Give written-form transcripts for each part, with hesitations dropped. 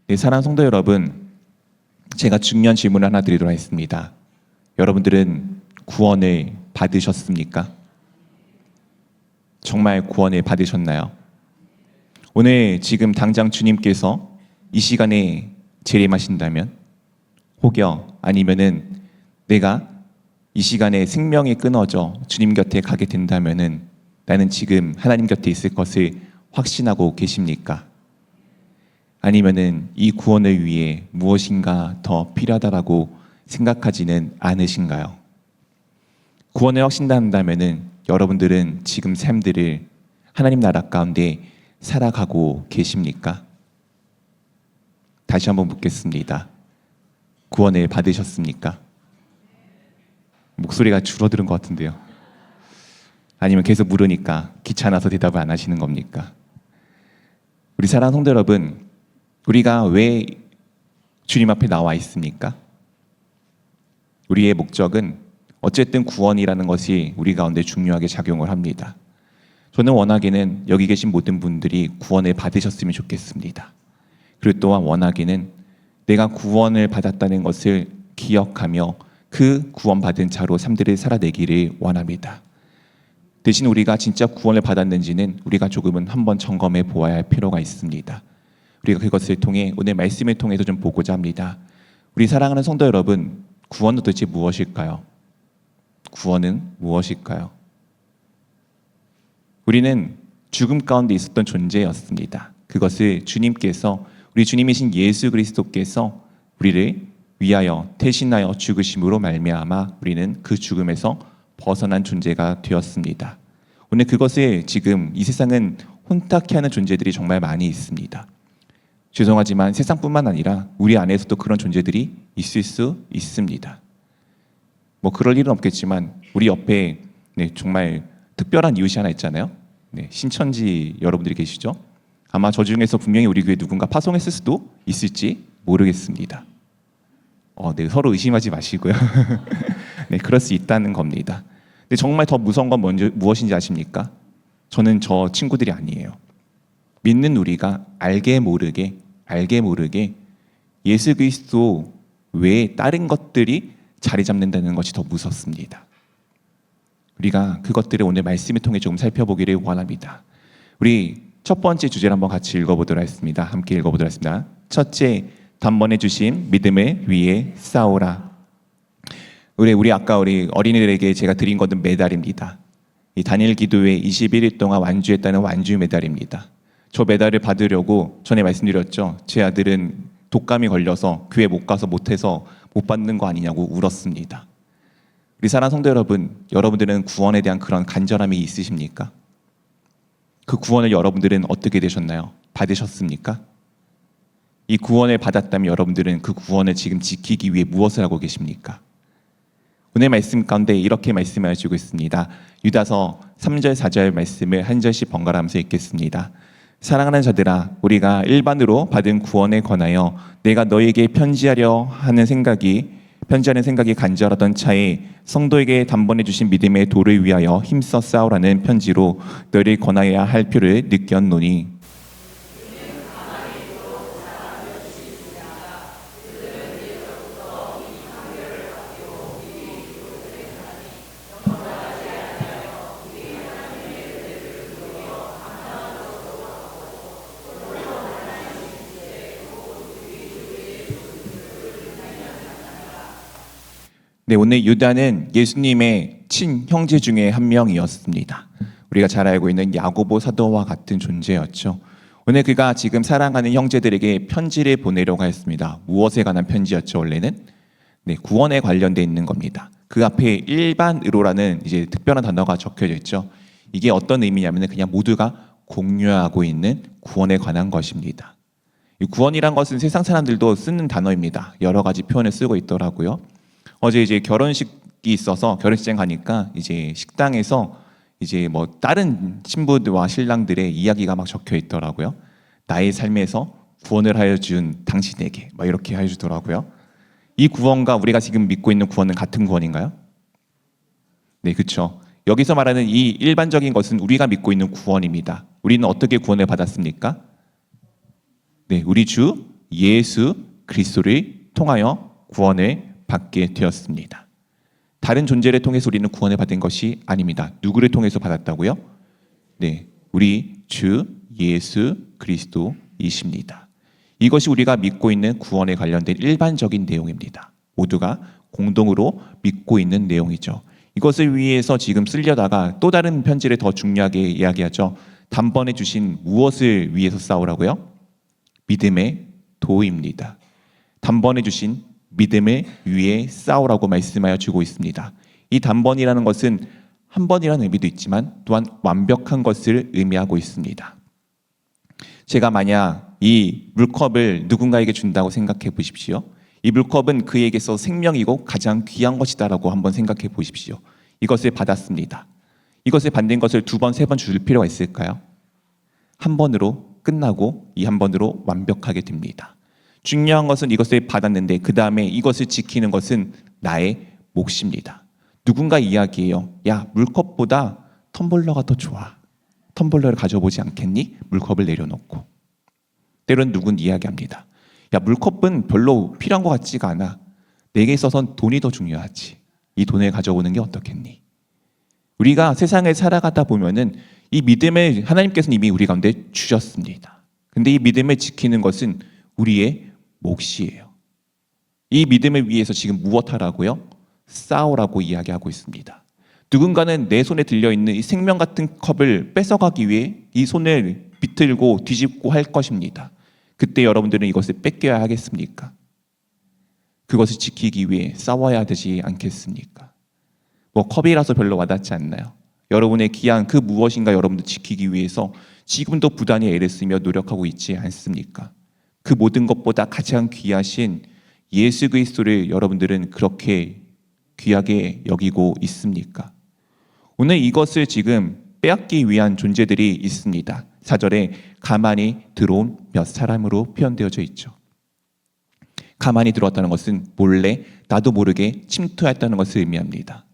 네, 사랑하는 성도 여러분, 제가 중요한 질문을 하나 드리도록 하겠습니다. 여러분들은 구원을 받으셨습니까? 정말 구원을 받으셨나요? 오늘 지금 당장 주님께서 이 시간에 재림하신다면, 혹여 아니면은 내가 이 시간에 생명이 끊어져 주님 곁에 가게 된다면은 나는 지금 하나님 곁에 있을 것을 확신하고 계십니까? 아니면은 이 구원을 위해 무엇인가 더 필요하다라고 생각하지는 않으신가요? 구원을 확신한다면은 여러분들은 지금 삶들을 하나님 나라 가운데 살아가고 계십니까? 다시 한번 묻겠습니다. 구원을 받으셨습니까? 목소리가 줄어드는 것 같은데요. 아니면 계속 물으니까 귀찮아서 대답을 안 하시는 겁니까? 우리 사랑하는 성도 여러분, 우리가 왜 주님 앞에 나와 있습니까? 우리의 목적은 어쨌든 구원이라는 것이 우리 가운데 중요하게 작용을 합니다. 저는 원하기는 여기 계신 모든 분들이 구원을 받으셨으면 좋겠습니다. 그리고 또한 원하기는 내가 구원을 받았다는 것을 기억하며 그 구원받은 자로 삶들을 살아내기를 원합니다. 대신 우리가 진짜 구원을 받았는지는 우리가 조금은 한번 점검해 보아야 할 필요가 있습니다. 우리가 그것을 통해 오늘 말씀을 통해서 좀 보고자 합니다. 우리 사랑하는 성도 여러분, 구원은 도대체 무엇일까요? 구원은 무엇일까요? 우리는 죽음 가운데 있었던 존재였습니다. 그것을 주님께서, 우리 주님이신 예수 그리스도께서 우리를 위하여 태신하여 죽으심으로 말미암아 우리는 그 죽음에서 벗어난 존재가 되었습니다. 오늘 그것을 지금 이 세상은 혼탁해 하는 존재들이 정말 많이 있습니다. 죄송하지만 세상뿐만 아니라 우리 안에서도 그런 존재들이 있을 수 있습니다. 뭐 그럴 일은 없겠지만 우리 옆에 정말 특별한 이웃이 하나 있잖아요. 신천지 여러분들이 계시죠? 아마 저 중에서 분명히 우리 교회 누군가 파송했을 수도 있을지 모르겠습니다. 서로 의심하지 마시고요. 그럴 수 있다는 겁니다. 근데 정말 더 무서운 건 무엇인지 아십니까? 저는 저 친구들이 아니에요. 믿는 우리가 알게 모르게 예수 그리스도 외에 다른 것들이 자리 잡는다는 것이 더 무섭습니다. 우리가 그것들을 오늘 말씀을 통해 조금 살펴보기를 원합니다. 우리 첫 번째 주제를 한번 같이 읽어보도록 하겠습니다. 함께 읽어보도록 하겠습니다. 첫째, 단번에 주신 믿음을 위해 싸우라. 우리 아까 우리 어린이들에게 제가 드린 것은 메달입니다. 이 단일 기도회 21일 동안 완주했다는 완주 메달입니다. 저 메달을 받으려고 전에 말씀드렸죠. 제 아들은 독감이 걸려서 교회 못 가서 못해서 못 받는 거 아니냐고 울었습니다. 우리 사랑하는 성도 여러분, 여러분들은 구원에 대한 그런 간절함이 있으십니까? 그 구원을 여러분들은 어떻게 되셨나요? 받으셨습니까? 이 구원을 받았다면 여러분들은 그 구원을 지금 지키기 위해 무엇을 하고 계십니까? 오늘 말씀 가운데 이렇게 말씀을 해주고 있습니다. 유다서 3절 4절 말씀을 한 절씩 번갈아 하면서 읽겠습니다. 사랑하는 자들아, 우리가 일반으로 받은 구원에 관하여 내가 너에게 편지하는 생각이 간절하던 차에 성도에게 단번에 주신 믿음의 도를 위하여 힘써 싸우라는 편지로 너를 권하여야 할 필요를 느꼈노니, 오늘 유다는 예수님의 친형제 중에 한 명이었습니다. 우리가 잘 알고 있는 야고보 사도와 같은 존재였죠. 오늘 그가 지금 사랑하는 형제들에게 편지를 보내려고 했습니다. 무엇에 관한 편지였죠? 원래는 구원에 관련돼 있는 겁니다. 그 앞에 일반으로라는 이제 특별한 단어가 적혀져 있죠. 이게 어떤 의미냐면 그냥 모두가 공유하고 있는 구원에 관한 것입니다. 이 구원이란 것은 세상 사람들도 쓰는 단어입니다. 여러 가지 표현을 쓰고 있더라고요. 어제 이제 결혼식이 있어서 결혼식장 가니까 이제 식당에서 이제 뭐 다른 신부들과 신랑들의 이야기가 막 적혀 있더라고요. 나의 삶에서 구원을 하여 준 당신에게 막 이렇게 해주더라고요. 이 구원과 우리가 지금 믿고 있는 구원은 같은 구원인가요? 네, 그렇죠. 여기서 말하는 이 일반적인 것은 우리가 믿고 있는 구원입니다. 우리는 어떻게 구원을 받았습니까? 네, 우리 주 예수 그리스도를 통하여 구원을 받게 되었습니다. 다른 존재를 통해서 우리는 구원을 받은 것이 아닙니다. 누구를 통해서 받았다고요? 네, 우리 주 예수 그리스도이십니다. 이것이 우리가 믿고 있는 구원에 관련된 일반적인 내용입니다. 모두가 공동으로 믿고 있는 내용이죠. 이것을 위해서 지금 쓰려다가 또 다른 편지를 더 중요하게 이야기하죠. 단번에 주신 무엇을 위해서 싸우라고요? 믿음의 도입니다. 단번에 주신 믿음을 위해 싸우라고 말씀하여 주고 있습니다. 이 단번이라는 것은 한 번이라는 의미도 있지만 또한 완벽한 것을 의미하고 있습니다. 제가 만약 이 물컵을 누군가에게 준다고 생각해 보십시오. 이 물컵은 그에게서 생명이고 가장 귀한 것이다라고 한번 생각해 보십시오. 이것을 받았습니다. 이것을 받는 것을 2번, 3번 줄 필요가 있을까요? 한 번으로 끝나고 이 한 번으로 완벽하게 됩니다. 중요한 것은 이것을 받았는데 그 다음에 이것을 지키는 것은 나의 몫입니다. 누군가 이야기해요. 야, 물컵보다 텀블러가 더 좋아. 텀블러를 가져보지 않겠니? 물컵을 내려놓고. 때로는 누군 이야기합니다. 야, 물컵은 별로 필요한 것 같지가 않아. 내게 있어서는 돈이 더 중요하지. 이 돈을 가져오는 게 어떻겠니? 우리가 세상을 살아가다 보면은 이 믿음을 하나님께서는 이미 우리 가운데 주셨습니다. 근데 이 믿음을 지키는 것은 우리의 몫이에요. 이 믿음을 위해서 지금 무엇하라고요? 싸우라고 이야기하고 있습니다. 누군가는 내 손에 들려있는 이 생명 같은 컵을 뺏어가기 위해 이 손을 비틀고 뒤집고 할 것입니다. 그때 여러분들은 이것을 뺏겨야 하겠습니까? 그것을 지키기 위해 싸워야 되지 않겠습니까? 컵이라서 별로 와닿지 않나요? 여러분의 귀한 그 무엇인가 여러분들 지키기 위해서 지금도 부단히 애를 쓰며 노력하고 있지 않습니까? 그 모든 것보다 가장 귀하신 예수 그리스도를 여러분들은 그렇게 귀하게 여기고 있습니까? 오늘 이것을 지금 빼앗기 위한 존재들이 있습니다. 4절에 가만히 들어온 몇 사람으로 표현되어져 있죠. 가만히 들어왔다는 것은 몰래 나도 모르게 침투했다는 것을 의미합니다.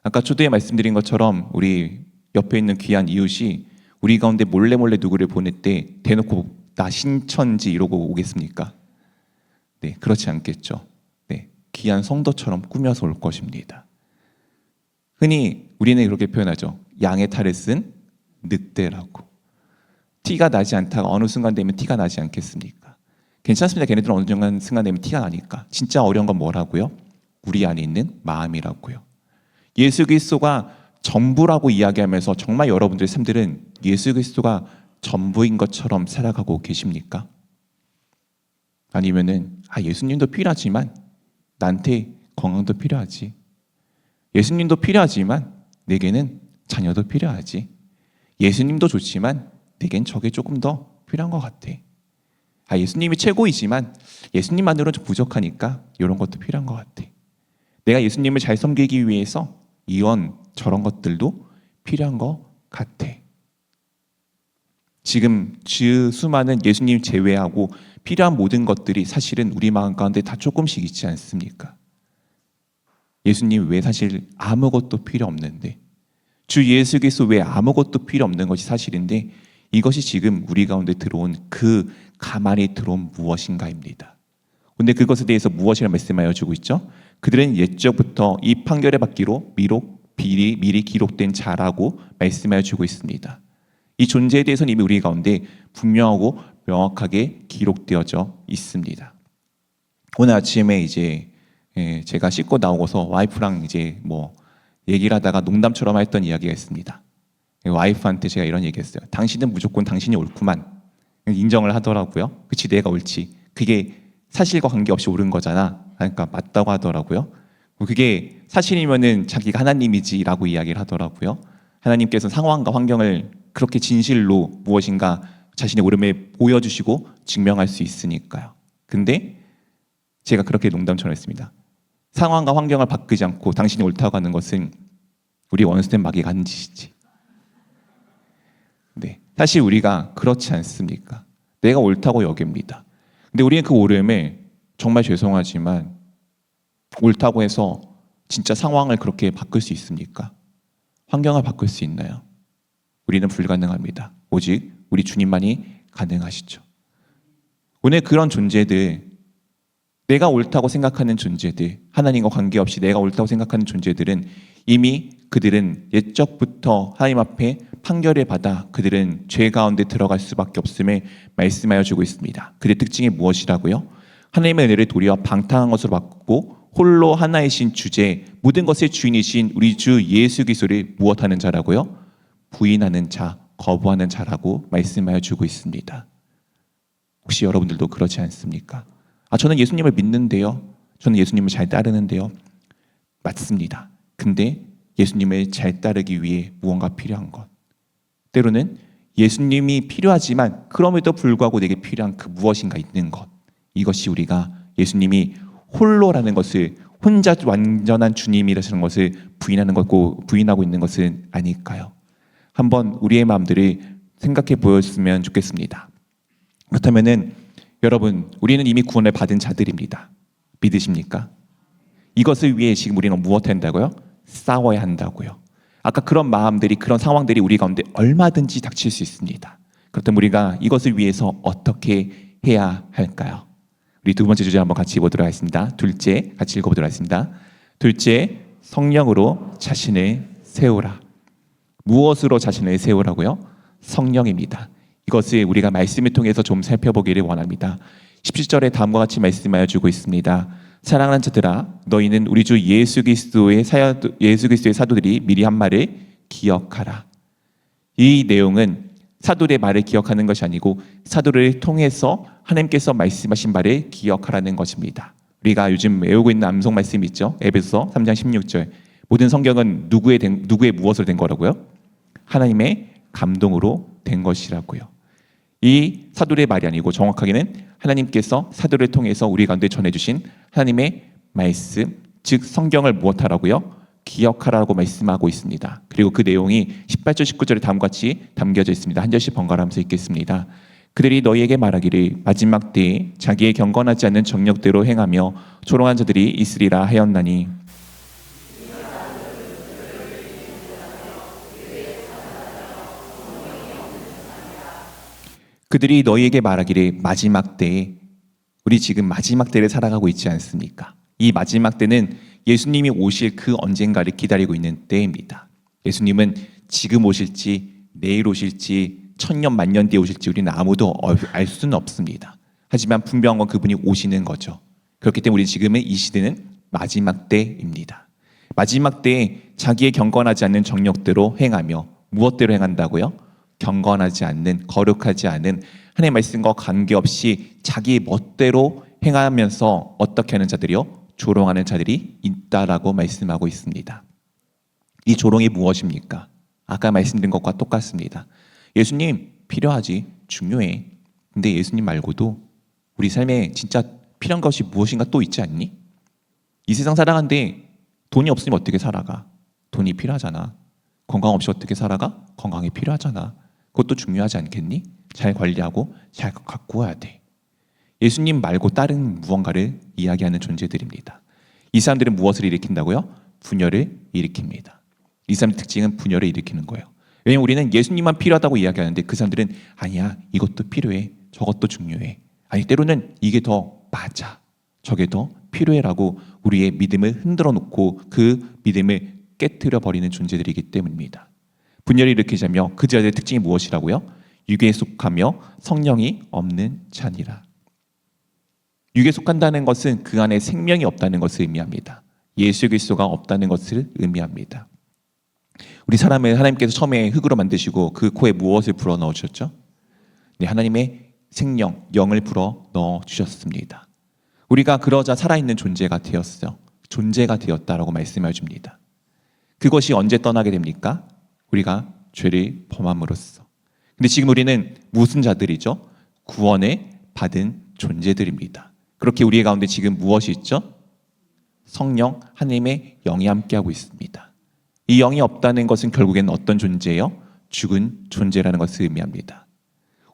아까 초대에 말씀드린 것처럼 우리 옆에 있는 귀한 이웃이 우리 가운데 몰래 누구를 보낼 때 대놓고 나 신천지 이러고 오겠습니까? 네, 그렇지 않겠죠. 네, 귀한 성도처럼 꾸며서 올 것입니다. 흔히 우리는 그렇게 표현하죠. 양의 탈을 쓴 늑대라고. 티가 나지 않다가 어느 순간 되면 티가 나지 않겠습니까? 괜찮습니다. 걔네들은 어느 순간 되면 티가 나니까. 진짜 어려운 건 뭐라고요? 우리 안에 있는 마음이라고요. 예수 그리스도가 전부라고 이야기하면서 정말 여러분들의 삶들은 예수 그리스도가 전부인 것처럼 살아가고 계십니까? 아니면은 예수님도 필요하지만 나한테 건강도 필요하지. 예수님도 필요하지만 내게는 자녀도 필요하지. 예수님도 좋지만 내겐 저게 조금 더 필요한 것 같아. 예수님이 최고이지만 예수님만으로는 좀 부족하니까 이런 것도 필요한 것 같아. 내가 예수님을 잘 섬기기 위해서 이런 저런 것들도 필요한 것 같아. 지금 수많은 예수님 제외하고 필요한 모든 것들이 사실은 우리 마음 가운데 다 조금씩 있지 않습니까? 예수님 외에 사실 아무것도 필요 없는데, 주 예수 그리스도 외에 아무것도 필요 없는 것이 사실인데, 이것이 지금 우리 가운데 들어온 그 가만히 들어온 무엇인가입니다. 그런데 그것에 대해서 무엇이라 말씀하여 주고 있죠? 그들은 옛적부터 이 판결을 받기로 미리 기록된 자라고 말씀하여 주고 있습니다. 이 존재에 대해서는 이미 우리 가운데 분명하고 명확하게 기록되어져 있습니다. 오늘 아침에 이제 제가 씻고 나오고서 와이프랑 이제 얘기를 하다가 농담처럼 했던 이야기가 있습니다. 와이프한테 제가 이런 얘기했어요. 당신은 무조건 당신이 옳구만. 인정을 하더라고요. 그치, 내가 옳지. 그게 사실과 관계없이 옳은 거잖아. 그러니까 맞다고 하더라고요. 그게 사실이면은 자기가 하나님이지라고 이야기를 하더라고요. 하나님께서 상황과 환경을 그렇게 진실로 무엇인가 자신의 옳음을 보여주시고 증명할 수 있으니까요. 근데 제가 그렇게 농담처럼 했습니다. 상황과 환경을 바꾸지 않고 당신이 옳다고 하는 것은 우리 원수된 마귀가 하는 짓이지. 네, 사실 우리가 그렇지 않습니까? 내가 옳다고 여깁니다. 근데 우리는 그 옳음을 정말 죄송하지만 옳다고 해서 진짜 상황을 그렇게 바꿀 수 있습니까? 환경을 바꿀 수 있나요? 우리는 불가능합니다. 오직 우리 주님만이 가능하시죠. 오늘 그런 존재들, 내가 옳다고 생각하는 존재들, 하나님과 관계없이 내가 옳다고 생각하는 존재들은 이미 그들은 옛적부터 하나님 앞에 판결을 받아 그들은 죄 가운데 들어갈 수밖에 없음을 말씀하여 주고 있습니다. 그들의 특징이 무엇이라고요? 하나님의 은혜를 도리어 방탕한 것으로 바꾸고 홀로 하나이신 주제, 모든 것의 주인이신 우리 주 예수 그리스도를 무엇하는 자라고요? 부인하는 자, 거부하는 자라고 말씀하여 주고 있습니다. 혹시 여러분들도 그렇지 않습니까? 저는 예수님을 믿는데요. 저는 예수님을 잘 따르는데요. 맞습니다. 근데 예수님을 잘 따르기 위해 무언가 필요한 것. 때로는 예수님이 필요하지만 그럼에도 불구하고 내게 필요한 그 무엇인가 있는 것. 이것이 우리가 예수님이 홀로라는 것을, 혼자 완전한 주님이라는 것을 부인하고 있는 것은 아닐까요? 한번 우리의 마음들을 생각해 보였으면 좋겠습니다. 그렇다면은 여러분, 우리는 이미 구원을 받은 자들입니다. 믿으십니까? 이것을 위해 지금 우리는 무엇 한다고요? 싸워야 한다고요. 아까 그런 마음들이, 그런 상황들이 우리 가운데 얼마든지 닥칠 수 있습니다. 그렇다면 우리가 이것을 위해서 어떻게 해야 할까요? 우리 두 번째 주제 한번 같이 보도록 하겠습니다. 둘째, 같이 읽어보도록 하겠습니다. 둘째, 성령으로 자신을 세우라. 무엇으로 자신을 세우라고요? 성령입니다. 이것을 우리가 말씀을 통해서 좀 살펴보기를 원합니다. 17절에 다음과 같이 말씀하여 주고 있습니다. 사랑하는 자들아, 너희는 우리 주 예수 그리스도의 사도들이 미리 한 말을 기억하라. 이 내용은 사도의 말을 기억하는 것이 아니고 사도를 통해서 하나님께서 말씀하신 말을 기억하라는 것입니다. 우리가 요즘 외우고 있는 암송 말씀 있죠? 에베소서 3장 16절. 모든 성경은 누구의 무엇으로 된 거라고요? 하나님의 감동으로 된 것이라고요. 이 사도의 말이 아니고 정확하게는 하나님께서 사도를 통해서 우리 가운데 전해주신 하나님의 말씀, 즉 성경을 무엇하라고요? 기억하라고 말씀하고 있습니다. 그리고 그 내용이 18절 19절에 다음과 같이 담겨져 있습니다. 한 절씩 번갈아가면서 읽겠습니다. 그들이 너희에게 말하기를 마지막 때에 자기의 경건하지 않는 정력대로 행하며 조롱한 자들이 있으리라 하였나니, 그들이 너희에게 말하기를 마지막 때에, 우리 지금 마지막 때를 살아가고 있지 않습니까? 이 마지막 때는 예수님이 오실 그 언젠가를 기다리고 있는 때입니다. 예수님은 지금 오실지 내일 오실지 천년 만년 뒤에 오실지 우리는 아무도 알 수는 없습니다. 하지만 분명한 건 그분이 오시는 거죠. 그렇기 때문에 우리 지금은 이 시대는 마지막 때입니다. 마지막 때에 자기의 경건하지 않는 정력대로 행하며, 무엇대로 행한다고요? 경건하지 않는, 거룩하지 않은, 하나님의 말씀과 관계없이 자기 멋대로 행하면서 어떻게 하는 자들이요? 조롱하는 자들이 있다라고 말씀하고 있습니다. 이 조롱이 무엇입니까? 아까 말씀드린 것과 똑같습니다. 예수님 필요하지, 중요해. 근데 예수님 말고도 우리 삶에 진짜 필요한 것이 무엇인가 또 있지 않니? 이 세상 살아가는데 돈이 없으면 어떻게 살아가? 돈이 필요하잖아. 건강 없이 어떻게 살아가? 건강이 필요하잖아. 그것도 중요하지 않겠니? 잘 관리하고 잘 갖고 와야 돼. 예수님 말고 다른 무언가를 이야기하는 존재들입니다. 이 사람들은 무엇을 일으킨다고요? 분열을 일으킵니다. 이 사람의 특징은 분열을 일으키는 거예요. 왜냐하면 우리는 예수님만 필요하다고 이야기하는데 그 사람들은 아니야, 이것도 필요해, 저것도 중요해, 아니 때로는 이게 더 맞아, 저게 더 필요해라고 우리의 믿음을 흔들어 놓고 그 믿음을 깨트려 버리는 존재들이기 때문입니다. 분열을 일으키자며 그 자들의 특징이 무엇이라고요? 육에 속하며 성령이 없는 자니라. 육에 속한다는 것은 그 안에 생명이 없다는 것을 의미합니다. 예수 그리스도가 없다는 것을 의미합니다. 우리 사람을 하나님께서 처음에 흙으로 만드시고 그 코에 무엇을 불어 넣으셨죠? 네, 하나님의 생명, 영을 불어 넣어 주셨습니다. 우리가 그러자 살아있는 존재가 되었어요. 존재가 되었다라고 말씀해 줍니다. 그것이 언제 떠나게 됩니까? 우리가 죄를 범함으로써. 근데 지금 우리는 무슨 자들이죠? 구원을 받은 존재들입니다. 그렇게 우리 가운데 지금 무엇이 있죠? 성령, 하나님의 영이 함께하고 있습니다. 이 영이 없다는 것은 결국에는 어떤 존재예요? 죽은 존재라는 것을 의미합니다.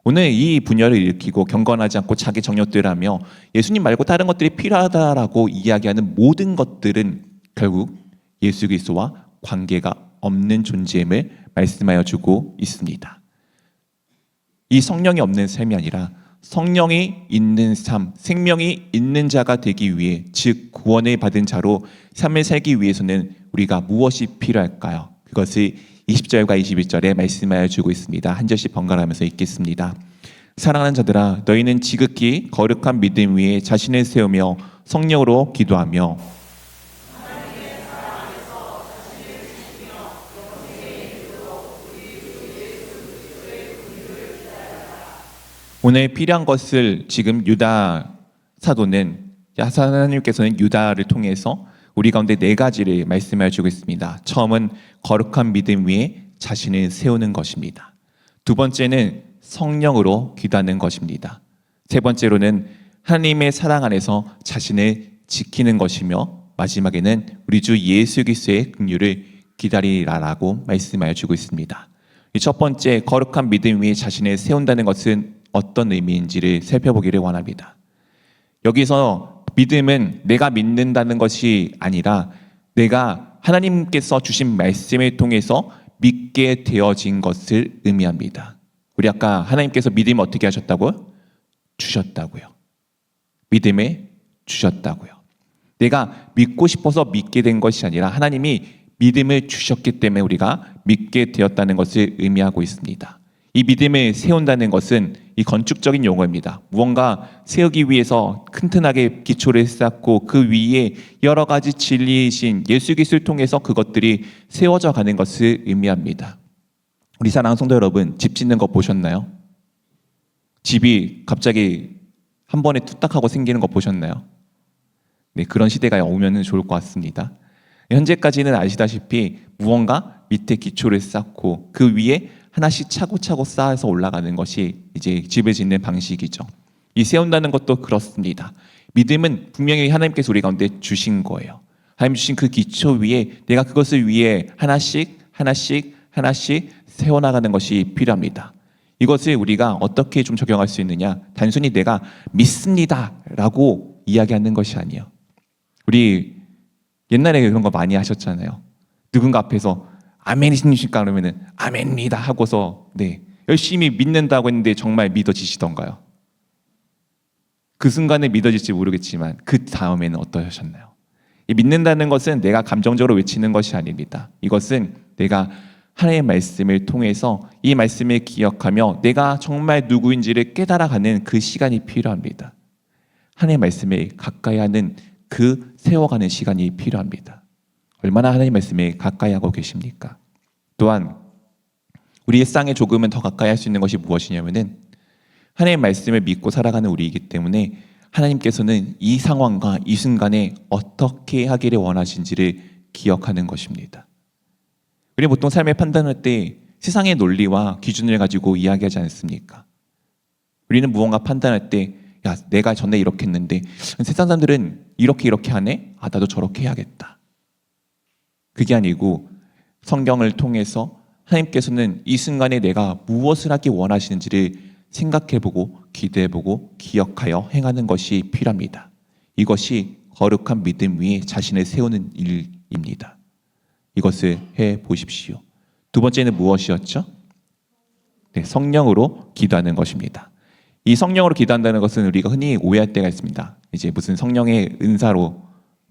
오늘 이 분열을 일으키고 경건하지 않고 자기 정욕대로 하며 예수님 말고 다른 것들이 필요하다라고 이야기하는 모든 것들은 결국 예수 그리스도와 관계가 없는 존재임을 말씀하여 주고 있습니다. 이 성령이 없는 삶이 아니라 성령이 있는 삶, 생명이 있는 자가 되기 위해, 즉 구원을 받은 자로 삶을 살기 위해서는 우리가 무엇이 필요할까요? 그것을 20절과 21절에 말씀하여 주고 있습니다. 한 절씩 번갈아가면서 읽겠습니다. 사랑하는 자들아, 너희는 지극히 거룩한 믿음 위에 자신을 세우며 성령으로 기도하며 오늘 필요한 것을 지금 유다 사도는, 하나님께서는 유다를 통해서 우리 가운데 네 가지를 말씀해 주고 있습니다. 처음은 거룩한 믿음 위에 자신을 세우는 것입니다. 두 번째는 성령으로 기도하는 것입니다. 세 번째로는 하나님의 사랑 안에서 자신을 지키는 것이며, 마지막에는 우리 주 예수 그리스도의 긍휼을 기다리라라고 말씀하여 주고 있습니다. 이 첫 번째 거룩한 믿음 위에 자신을 세운다는 것은 어떤 의미인지를 살펴보기를 원합니다. 여기서 믿음은 내가 믿는다는 것이 아니라 내가 하나님께서 주신 말씀을 통해서 믿게 되어진 것을 의미합니다. 우리 아까 하나님께서 믿음을 어떻게 하셨다고요? 주셨다고요. 믿음을 주셨다고요. 내가 믿고 싶어서 믿게 된 것이 아니라 하나님이 믿음을 주셨기 때문에 우리가 믿게 되었다는 것을 의미하고 있습니다. 이 믿음을 세운다는 것은 이 건축적인 용어입니다. 무언가 세우기 위해서 튼튼하게 기초를 쌓고 그 위에 여러 가지 진리이신 예수 그리스도를 통해서 그것들이 세워져 가는 것을 의미합니다. 우리 사랑하는 성도 여러분, 집 짓는 거 보셨나요? 집이 갑자기 한 번에 뚝딱하고 생기는 거 보셨나요? 네, 그런 시대가 오면 좋을 것 같습니다. 현재까지는 아시다시피 무언가 밑에 기초를 쌓고 그 위에 하나씩 차고차고 쌓아서 올라가는 것이 이제 집을 짓는 방식이죠. 이 세운다는 것도 그렇습니다. 믿음은 분명히 하나님께서 우리 가운데 주신 거예요. 하나님 주신 그 기초 위에 내가 그것을 위해 하나씩 세워나가는 것이 필요합니다. 이것을 우리가 어떻게 좀 적용할 수 있느냐? 단순히 내가 믿습니다 라고 이야기하는 것이 아니에요. 우리 옛날에 그런 거 많이 하셨잖아요. 누군가 앞에서 아멘이십니까? 그러면은 아멘입니다 하고서 열심히 믿는다고 했는데 정말 믿어지시던가요? 그 순간에 믿어질지 모르겠지만 그 다음에는 어떠셨나요? 이 믿는다는 것은 내가 감정적으로 외치는 것이 아닙니다. 이것은 내가 하나님의 말씀을 통해서 이 말씀을 기억하며 내가 정말 누구인지를 깨달아가는 그 시간이 필요합니다. 하나님의 말씀에 가까이 하는 그 세워가는 시간이 필요합니다. 얼마나 하나님의 말씀에 가까이 하고 계십니까? 또한 우리 일상에 조금은 더 가까이 할 수 있는 것이 무엇이냐면은 하나님의 말씀을 믿고 살아가는 우리이기 때문에 하나님께서는 이 상황과 이 순간에 어떻게 하기를 원하신지를 기억하는 것입니다. 우리 보통 삶을 판단할 때 세상의 논리와 기준을 가지고 이야기하지 않습니까? 우리는 무언가 판단할 때 야, 내가 전에 이렇게 했는데 세상 사람들은 이렇게 하네? 아, 나도 저렇게 해야겠다. 그게 아니고 성경을 통해서 하나님께서는 이 순간에 내가 무엇을 하기 원하시는지를 생각해보고 기대해보고 기억하여 행하는 것이 필요합니다. 이것이 거룩한 믿음 위에 자신을 세우는 일입니다. 이것을 해보십시오. 두 번째는 무엇이었죠? 성령으로 기도하는 것입니다. 이 성령으로 기도한다는 것은 우리가 흔히 오해할 때가 있습니다. 이제 무슨 성령의 은사로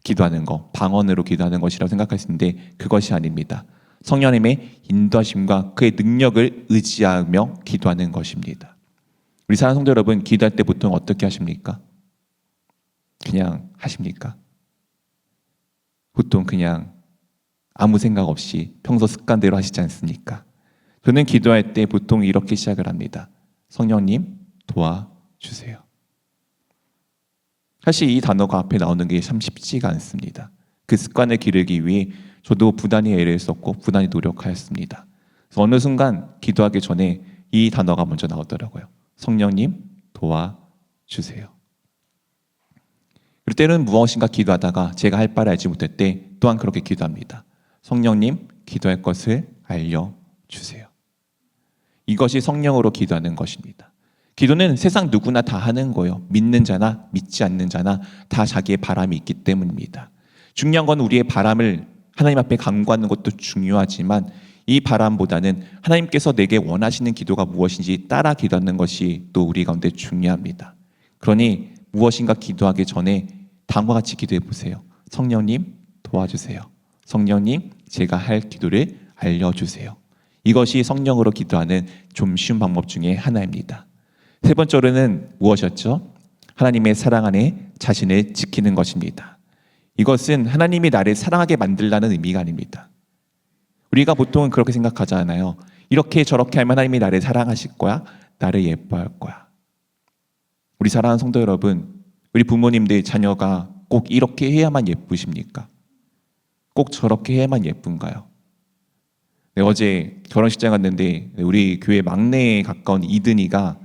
기도하는 것, 방언으로 기도하는 것이라고 생각할 수 있는데 그것이 아닙니다. 성령님의 인도하심과 그의 능력을 의지하며 기도하는 것입니다. 우리 사랑하는 성도 여러분, 기도할 때 보통 어떻게 하십니까? 그냥 하십니까? 보통 그냥 아무 생각 없이 평소 습관대로 하시지 않습니까? 저는 기도할 때 보통 이렇게 시작을 합니다. 성령님 도와주세요. 사실 이 단어가 앞에 나오는 게 참 쉽지가 않습니다. 그 습관을 기르기 위해 저도 부단히 애를 썼고 부단히 노력하였습니다. 그래서 어느 순간 기도하기 전에 이 단어가 먼저 나오더라고요. 성령님 도와주세요. 그리고 때로는 무엇인가 기도하다가 제가 할 바를 알지 못할 때 또한 그렇게 기도합니다. 성령님 기도할 것을 알려주세요. 이것이 성령으로 기도하는 것입니다. 기도는 세상 누구나 다 하는 거예요. 믿는 자나 믿지 않는 자나 다 자기의 바람이 있기 때문입니다. 중요한 건 우리의 바람을 하나님 앞에 간구하는 것도 중요하지만 이 바람보다는 하나님께서 내게 원하시는 기도가 무엇인지 따라 기도하는 것이 또 우리 가운데 중요합니다. 그러니 무엇인가 기도하기 전에 다음과 같이 기도해 보세요. 성령님 도와주세요. 성령님 제가 할 기도를 알려주세요. 이것이 성령으로 기도하는 좀 쉬운 방법 중에 하나입니다. 세 번째로는 무엇이었죠? 하나님의 사랑 안에 자신을 지키는 것입니다. 이것은 하나님이 나를 사랑하게 만들라는 의미가 아닙니다. 우리가 보통은 그렇게 생각하잖아요. 이렇게 저렇게 하면 하나님이 나를 사랑하실 거야. 나를 예뻐할 거야. 우리 사랑하는 성도 여러분, 우리 부모님들 자녀가 꼭 이렇게 해야만 예쁘십니까? 꼭 저렇게 해야만 예쁜가요? 네, 어제 결혼식장 갔는데 우리 교회 막내에 가까운 이든이가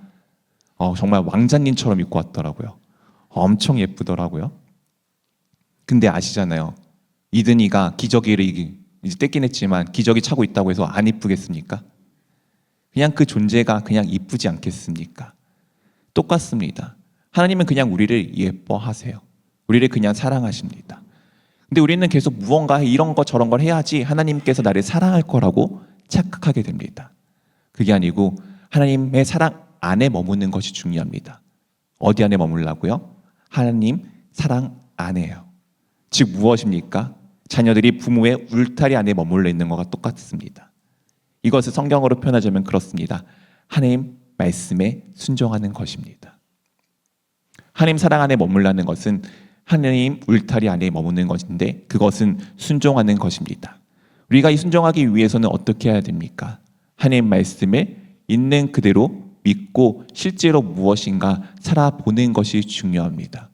정말 왕자님처럼 입고 왔더라고요. 엄청 예쁘더라고요. 근데 아시잖아요. 이든이가 기저귀를 이제 뗐긴 했지만 기저귀 차고 있다고 해서 안 이쁘겠습니까? 그냥 그 존재가 그냥 이쁘지 않겠습니까? 똑같습니다. 하나님은 그냥 우리를 예뻐하세요. 우리를 그냥 사랑하십니다. 근데 우리는 계속 무언가 이런 거 저런 걸 해야지 하나님께서 나를 사랑할 거라고 착각하게 됩니다. 그게 아니고 하나님의 사랑 안에 머무는 것이 중요합니다. 어디 안에 머물라고요? 하나님 사랑 안에요. 즉 무엇입니까? 자녀들이 부모의 울타리 안에 머물러 있는 것과 똑같습니다. 이것을 성경으로 표현하자면 그렇습니다. 하나님 말씀에 순종하는 것입니다. 하나님 사랑 안에 머물라는 것은 하나님 울타리 안에 머무는 것인데 그것은 순종하는 것입니다. 우리가 이 순종하기 위해서는 어떻게 해야 됩니까? 하나님 말씀을 있는 그대로 믿고 실제로 무엇인가 살아보는 것이 중요합니다.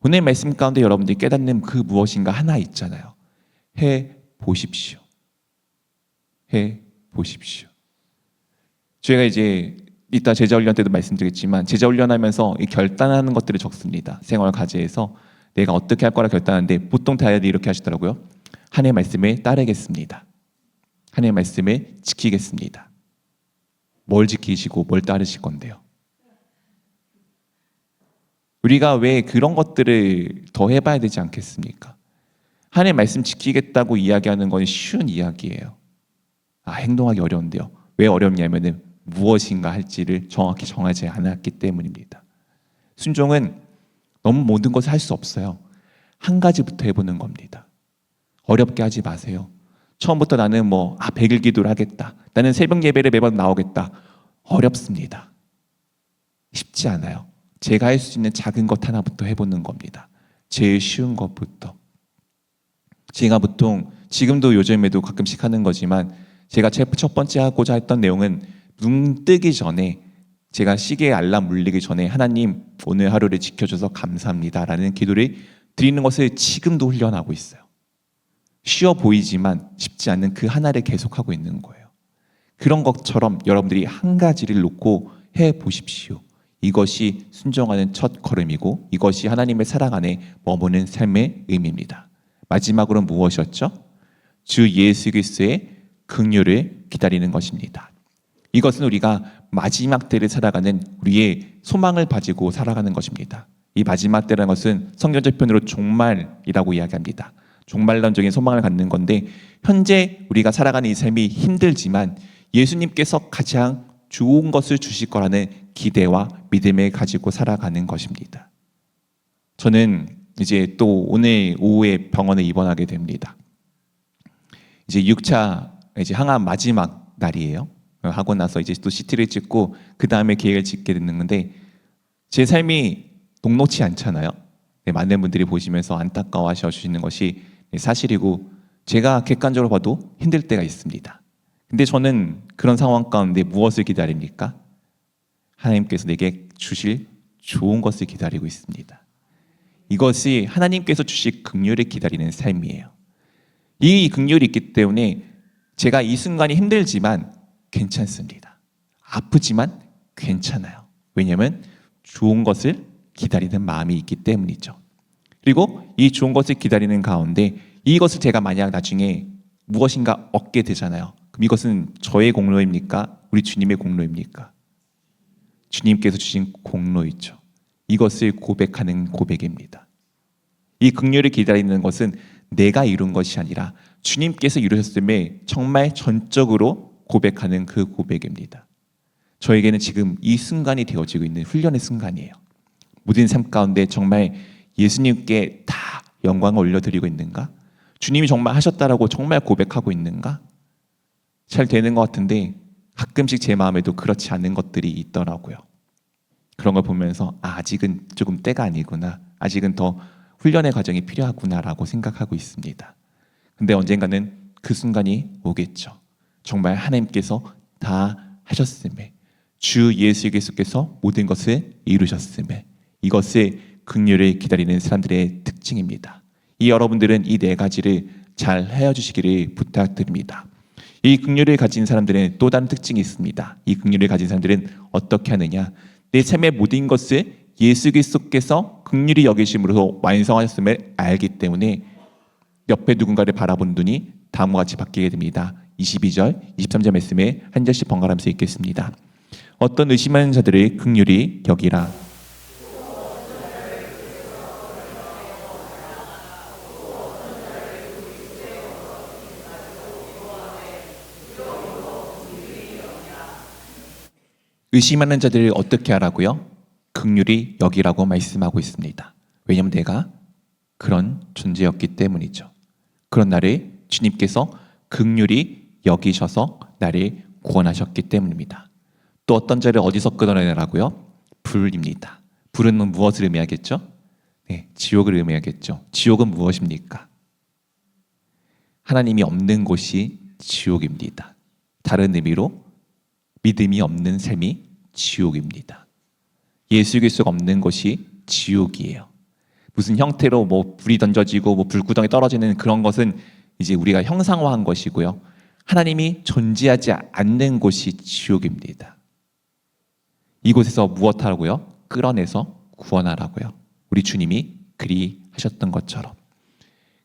오늘 말씀 가운데 여러분들이 깨닫는 그 무엇인가 하나 있잖아요. 해 보십시오. 해 보십시오. 저희가 이제 이따 제자훈련 때도 말씀드리겠지만 제자훈련하면서 결단하는 것들을 적습니다. 생활 과제에서 내가 어떻게 할 거라 결단하는데 보통 다들 이렇게 하시더라고요. 하나님의 말씀에 따르겠습니다. 하나님의 말씀을 지키겠습니다. 뭘 지키시고 뭘 따르실 건데요? 우리가 왜 그런 것들을 더 해봐야 되지 않겠습니까? 하나님의 말씀 지키겠다고 이야기하는 건 쉬운 이야기예요. 행동하기 어려운데요. 왜 어렵냐면은 무엇인가 할지를 정확히 정하지 않았기 때문입니다. 순종은 너무 모든 것을 할 수 없어요. 한 가지부터 해보는 겁니다. 어렵게 하지 마세요. 처음부터 나는 100일 기도를 하겠다. 나는 새벽 예배를 매번 나오겠다. 어렵습니다. 쉽지 않아요. 제가 할 수 있는 작은 것 하나부터 해보는 겁니다. 제일 쉬운 것부터. 제가 보통 지금도 요즘에도 가끔씩 하는 거지만 제가 첫 번째 하고자 했던 내용은 눈 뜨기 전에 제가 시계에 알람 울리기 전에 하나님 오늘 하루를 지켜줘서 감사합니다 라는 기도를 드리는 것을 지금도 훈련하고 있어요. 쉬워 보이지만 쉽지 않은 그 하나를 계속하고 있는 거예요. 그런 것처럼 여러분들이 한 가지를 놓고 해보십시오. 이것이 순종하는 첫 걸음이고 이것이 하나님의 사랑 안에 머무는 삶의 의미입니다. 마지막으로 무엇이었죠? 주 예수 그리스도의 긍휼을 기다리는 것입니다. 이것은 우리가 마지막 때를 살아가는 우리의 소망을 가지고 살아가는 것입니다. 이 마지막 때라는 것은 성경적 표현으로 종말이라고 이야기합니다. 종말론적인 소망을 갖는 건데 현재 우리가 살아가는 이 삶이 힘들지만 예수님께서 가장 좋은 것을 주실 거라는 기대와 믿음을 가지고 살아가는 것입니다. 저는 이제 또 오늘 오후에 병원에 입원하게 됩니다. 이제 6차 이제 항암 마지막 날이에요. 하고 나서 이제 또 CT를 찍고 그 다음에 계획을 짓게 되는 건데 제 삶이 녹록치 않잖아요. 많은 분들이 보시면서 안타까워하셔 주시는 것이 사실이고 제가 객관적으로 봐도 힘들 때가 있습니다. 근데 저는 그런 상황 가운데 무엇을 기다립니까? 하나님께서 내게 주실 좋은 것을 기다리고 있습니다. 이것이 하나님께서 주실 긍휼을 기다리는 삶이에요. 이 긍휼이 있기 때문에 제가 이 순간이 힘들지만 괜찮습니다. 아프지만 괜찮아요. 왜냐하면 좋은 것을 기다리는 마음이 있기 때문이죠. 그리고 이 좋은 것을 기다리는 가운데 이것을 제가 만약 나중에 무엇인가 얻게 되잖아요. 그럼 이것은 저의 공로입니까? 우리 주님의 공로입니까? 주님께서 주신 공로이죠. 이것을 고백하는 고백입니다. 이 긍휼을 기다리는 것은 내가 이룬 것이 아니라 주님께서 이루셨음에 정말 전적으로 고백하는 그 고백입니다. 저에게는 지금 이 순간이 되어지고 있는 훈련의 순간이에요. 모든 삶 가운데 정말 예수님께 다 영광을 올려드리고 있는가? 주님이 정말 하셨다라고 정말 고백하고 있는가? 잘 되는 것 같은데 가끔씩 제 마음에도 그렇지 않은 것들이 있더라고요. 그런 걸 보면서 아직은 조금 때가 아니구나, 아직은 더 훈련의 과정이 필요하구나라고 생각하고 있습니다. 근데 언젠가는 그 순간이 오겠죠. 정말 하나님께서 다 하셨음에, 주 예수 그리스도께서 모든 것을 이루셨음에, 이것을 긍휼을 기다리는 사람들의 특징입니다. 이 여러분들은 이 네 가지를 잘 헤어주시기를 부탁드립니다. 이 긍휼을 가진 사람들은 또 다른 특징이 있습니다. 이 긍휼을 가진 사람들은 어떻게 하느냐? 내 삶의 모든 것을 예수 그리스도께서 긍휼히 여기심으로 완성하셨음을 알기 때문에 옆에 누군가를 바라보는 눈이 다음과 같이 바뀌게 됩니다. 22절, 23절 말씀에 한 절씩 번갈아가면서 읽겠습니다. 어떤 의심하는 자들을 긍휼히 여기라. 의심하는 자들을 어떻게 하라고요? 긍휼히 여기라고 말씀하고 있습니다. 왜냐하면 내가 그런 존재였기 때문이죠. 그런 나를 주님께서 긍휼히 여기셔서 나를 구원하셨기 때문입니다. 또 어떤 자를 어디서 끊어내라고요? 불입니다. 불은 무엇을 의미하겠죠? 네, 지옥을 의미하겠죠. 지옥은 무엇입니까? 하나님이 없는 곳이 지옥입니다. 다른 의미로 믿음이 없는 삶이 지옥입니다. 예수 그리스도가 없는 곳이 지옥이에요. 무슨 형태로 뭐 불이 던져지고 뭐 불구덩이 떨어지는 그런 것은 이제 우리가 형상화한 것이고요. 하나님이 존재하지 않는 곳이 지옥입니다. 이곳에서 무엇 하라고요? 끌어내서 구원하라고요. 우리 주님이 그리 하셨던 것처럼.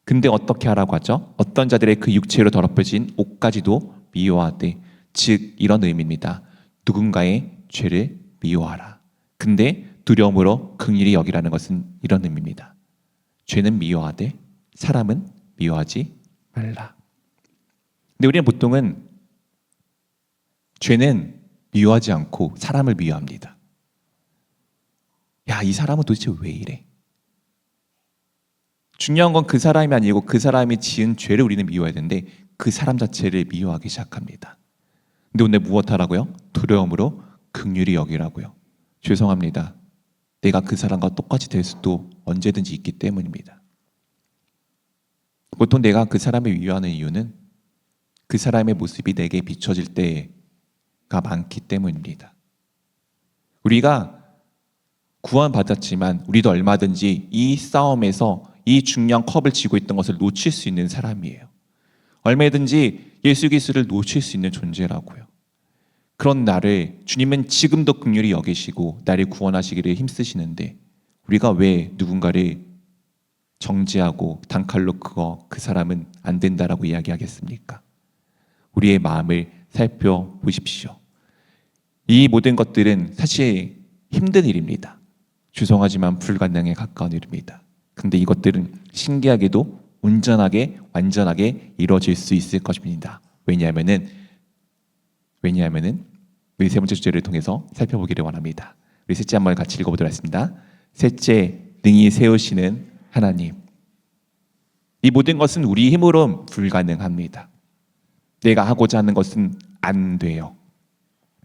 근데 어떻게 하라고 하죠? 어떤 자들의 그 육체로 더럽혀진 옷까지도 미워하되, 즉 이런 의미입니다. 누군가의 죄를 미워하라. 근데 두려움으로 긍휼히 여기라는 것은 이런 의미입니다. 죄는 미워하되 사람은 미워하지 말라. 근데 우리는 보통은 죄는 미워하지 않고 사람을 미워합니다. 야, 이 사람은 도대체 왜 이래? 중요한 건 그 사람이 아니고 그 사람이 지은 죄를 우리는 미워해야 되는데 그 사람 자체를 미워하기 시작합니다. 근데 오늘 무엇하라고요? 두려움으로 긍휼히 여기라고요. 죄송합니다. 내가 그 사람과 똑같이 될 수도 언제든지 있기 때문입니다. 보통 내가 그 사람을 미워하는 이유는 그 사람의 모습이 내게 비춰질 때가 많기 때문입니다. 우리가 구원받았지만 우리도 얼마든지 이 싸움에서 이 중요한 컵을 쥐고 있던 것을 놓칠 수 있는 사람이에요. 얼마든지 예수 그리스도를 놓칠 수 있는 존재라고요. 그런 나를 주님은 지금도 긍휼히 여기시고 나를 구원하시기를 힘쓰시는데 우리가 왜 누군가를 정죄하고 단칼로 그 사람은 안 된다라고 이야기하겠습니까? 우리의 마음을 살펴보십시오. 이 모든 것들은 사실 힘든 일입니다. 죄송하지만 불가능에 가까운 일입니다. 근데 이것들은 신기하게도 온전하게 완전하게 이루어질 수 있을 것입니다. 왜냐하면은 우리 세 번째 주제를 통해서 살펴보기를 원합니다. 우리 셋째 한번 같이 읽어보도록 하겠습니다. 셋째, 능히 세우시는 하나님. 이 모든 것은 우리 힘으로는 불가능합니다. 내가 하고자 하는 것은 안 돼요.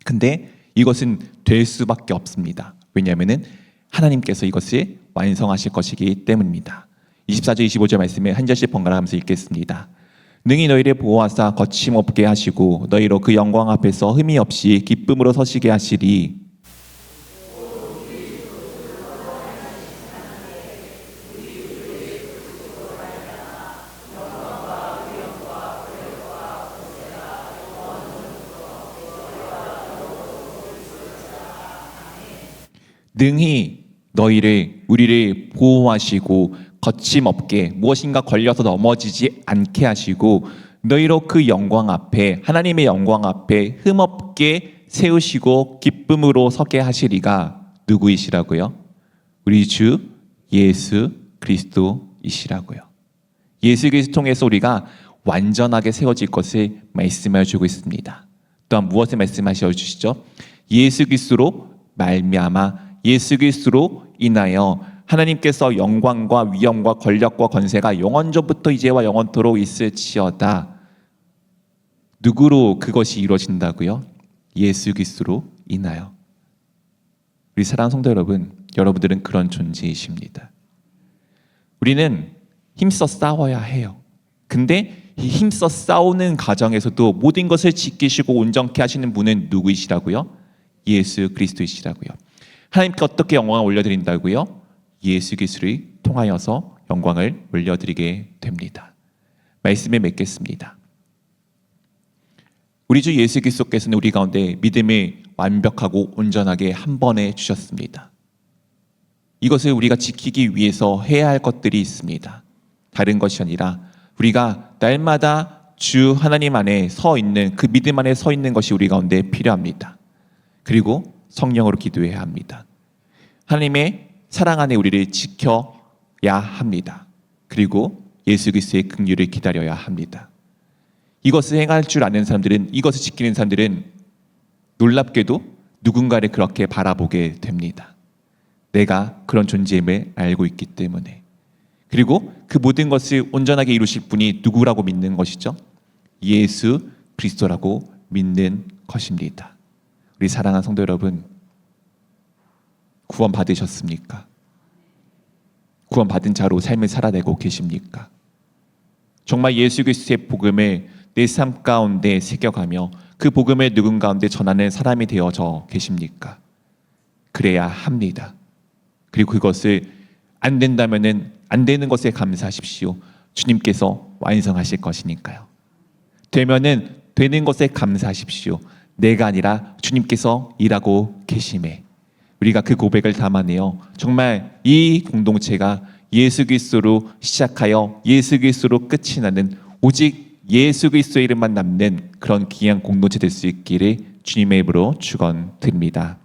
근데 이것은 될 수밖에 없습니다. 왜냐하면은 하나님께서 이것을 완성하실 것이기 때문입니다. 24절 25절 말씀에 한 절씩 번갈아가면서 읽겠습니다. 능히 너희를 보호하사 거침없게 하시고 너희로 그 영광 앞에서 흠이 없이 기쁨으로 서시게 하시리. 능히 우리를 보호하시고 거침없게 무엇인가 걸려서 넘어지지 않게 하시고 너희로 그 영광 앞에 하나님의 영광 앞에 흠없게 세우시고 기쁨으로 서게 하시리가 누구이시라고요? 우리 주 예수 그리스도이시라고요. 예수 그리스도 통해서 우리가 완전하게 세워질 것을 말씀해 주고 있습니다. 또한 무엇을 말씀하셔 주시죠? 예수 그리스도로 말미암아 예수 그리스도로 인하여 하나님께서 영광과 위엄과 권력과 권세가 영원전부터 이제와 영원토록 있을지어다. 누구로 그것이 이루어진다고요? 예수 그리스도로 인하여. 우리 사랑하는 성도 여러분, 여러분들은 그런 존재이십니다. 우리는 힘써 싸워야 해요. 근데 이 힘써 싸우는 과정에서도 모든 것을 지키시고 온전케 하시는 분은 누구이시라고요? 예수 그리스도이시라고요. 하나님께 어떻게 영광을 올려드린다고요? 예수 그리스도를 통하여서 영광을 올려드리게 됩니다. 말씀에 맺겠습니다. 우리 주 예수 그리스도께서는 우리 가운데 믿음을 완벽하고 온전하게 한 번에 주셨습니다. 이것을 우리가 지키기 위해서 해야 할 것들이 있습니다. 다른 것이 아니라 우리가 날마다 주 하나님 안에 서 있는 그 믿음 안에 서 있는 것이 우리 가운데 필요합니다. 그리고 성령으로 기도해야 합니다. 하나님의 사랑 안에 우리를 지켜야 합니다. 그리고 예수 그리스도의 긍휼을 기다려야 합니다. 이것을 행할 줄 아는 사람들은, 이것을 지키는 사람들은 놀랍게도 누군가를 그렇게 바라보게 됩니다. 내가 그런 존재임을 알고 있기 때문에. 그리고 그 모든 것을 온전하게 이루실 분이 누구라고 믿는 것이죠? 예수 그리스도라고 믿는 것입니다. 우리 사랑하는 성도 여러분, 구원 받으셨습니까? 구원 받은 자로 삶을 살아내고 계십니까? 정말 예수 그리스도의 복음을 내 삶 가운데 새겨가며 그 복음을 누군 가운데 전하는 사람이 되어져 계십니까? 그래야 합니다. 그리고 그것을 안 된다면은 안 되는 것에 감사하십시오. 주님께서 완성하실 것이니까요. 되면은 되는 것에 감사하십시오. 내가 아니라 주님께서 일하고 계심에 우리가 그 고백을 담아내어 정말 이 공동체가 예수 그리스도로 시작하여 예수 그리스도로 끝이 나는 오직 예수 그리스도의 이름만 남는 그런 귀한 공동체 될 수 있기를 주님의 이름으로 축원드립니다.